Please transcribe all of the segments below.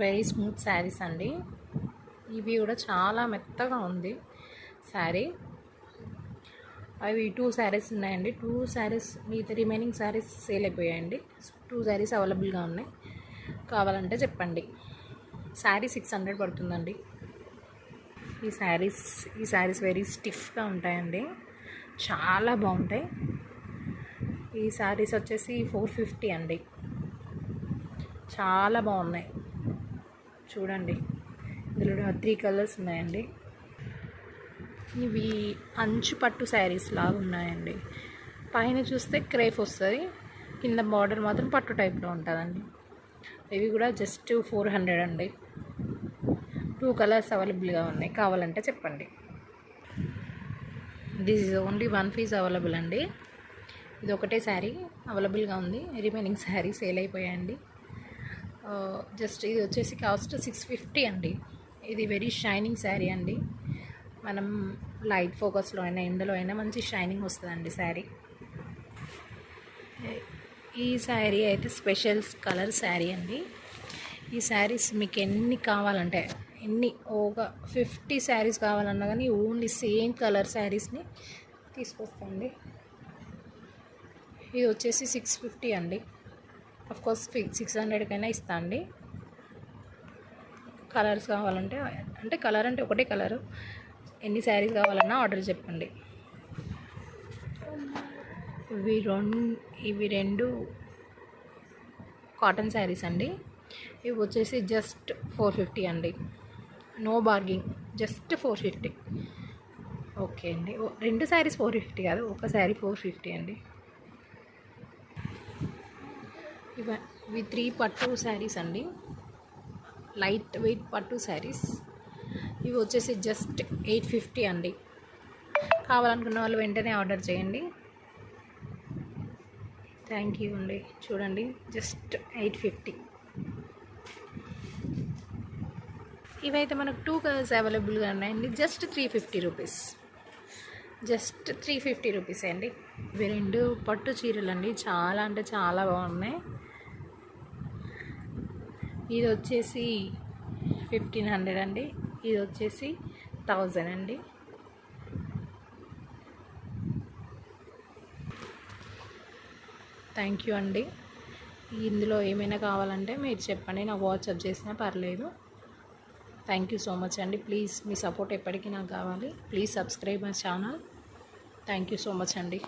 Very smooth saris అండి. ఇవి కూడా చాలా మెత్తగా ఉంది శారీ. అవి 2 శారీస్ ఉన్నాయండి. 2 శారీస్ మిగతా రిమైనింగ్ శారీస్ సేల్ అయిపోయాయండి. 2 శారీస్ అవైలబుల్గా ఉన్నాయి, కావాలంటే చెప్పండి. శారీ 600 పడుతుందండి. ఈ శారీస్ వెరీ స్టిఫ్గా ఉంటాయండి, చాలా బాగుంటాయి. ఈ శారీస్ వచ్చేసి 450 అండి. చాలా బాగున్నాయి చూడండి. ఇందులో 3 కలర్స్ ఉన్నాయండి. ఇవి అంచు పట్టు శారీస్ లాగా ఉన్నాయండి. పైన చూస్తే క్రేప్ వస్తుంది, కింద బార్డర్ మాత్రం పట్టు టైప్లో ఉంటుందండి. ఇవి కూడా జస్ట్ 400 అండి. 2 కలర్స్ అవైలబుల్గా ఉన్నాయి, కావాలంటే చెప్పండి. This is only 1 piece available అండి. ఇది ఒకటే శారీ అవైలబుల్గా ఉంది, రిమైనింగ్ శారీ సేల్ అయిపోయాయండి. జస్ట్ ఇది వచ్చేసి కాస్ట్ 650 అండి. ఇది వెరీ షైనింగ్ శారీ అండి. మనం లైట్ ఫోకస్లో అయినా ఎండలో అయినా మంచి షైనింగ్ వస్తుందండి శారీ. ఈ శారీ అయితే స్పెషల్ కలర్ శారీ అండి. ఈ శారీస్ మీకు ఎన్ని కావాలంటే ఒక 50 శారీస్ కావాలన్నా కానీ ఓన్లీ సేమ్ కలర్ శారీస్ని తీసుకొస్తాండి. ఇది వచ్చేసి 650 అండి. అఫ్కోర్స్ 600 కైనా ఇస్తా అండి. కలర్స్ కావాలంటే కలర్ అంటే ఒకటే కలరు, ఎన్ని శారీస్ కావాలన్నా ఆర్డర్ చెప్పండి. ఇవి రెండు కాటన్ శారీస్ అండి. ఇవి వచ్చేసి జస్ట్ 450 అండి. No bargaining, just 450. ఓకే అండి. 2 శారీస్ 450 కాదు, ఒక శారీ 450 అండి. ఇవి 3 పట్టు శారీస్ అండి, లైట్ వెయిట్ పట్టు శారీస్. ఇవి వచ్చేసి జస్ట్ 850 అండి. కావాలనుకున్న వాళ్ళు వెంటనే ఆర్డర్ చేయండి. థ్యాంక్ యూ అండి. చూడండి, జస్ట్ 850. ఇవైతే మనకు 2 కలర్స్ అవైలబుల్గా ఉన్నాయండి. జస్ట్ 350 రూపీస్, జస్ట్ 350 రూపీస్ అండి. ఇవి 2 పట్టు చీరలు అండి, చాలా అంటే చాలా బాగున్నాయి. ఇది వచ్చేసి 1500 అండి, ఇది వచ్చేసి 1000 అండి. థ్యాంక్ యూ అండి. ఇందులో ఏమైనా కావాలంటే మీరు చెప్పండి, నాకు వాట్సాప్ చేసినా పర్లేదు. థ్యాంక్ యూ సో మచ్ అండి. ప్లీజ్ మీ సపోర్ట్ ఎప్పటికీ నాకు కావాలి. Please subscribe my channel. Thank you so much అండి.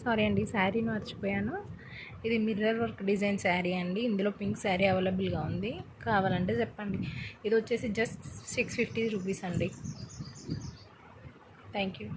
సారీ అండి, శారీ మర్చిపోయాను. ఇది మిర్రర్ వర్క్ డిజైన్ శారీ అండి. ఇందులో పింక్ శారీ అవైలబుల్గా ఉంది, కావాలంటే చెప్పండి. ఇది వచ్చేసి జస్ట్ 650 రూపీస్ అండి. Thank you.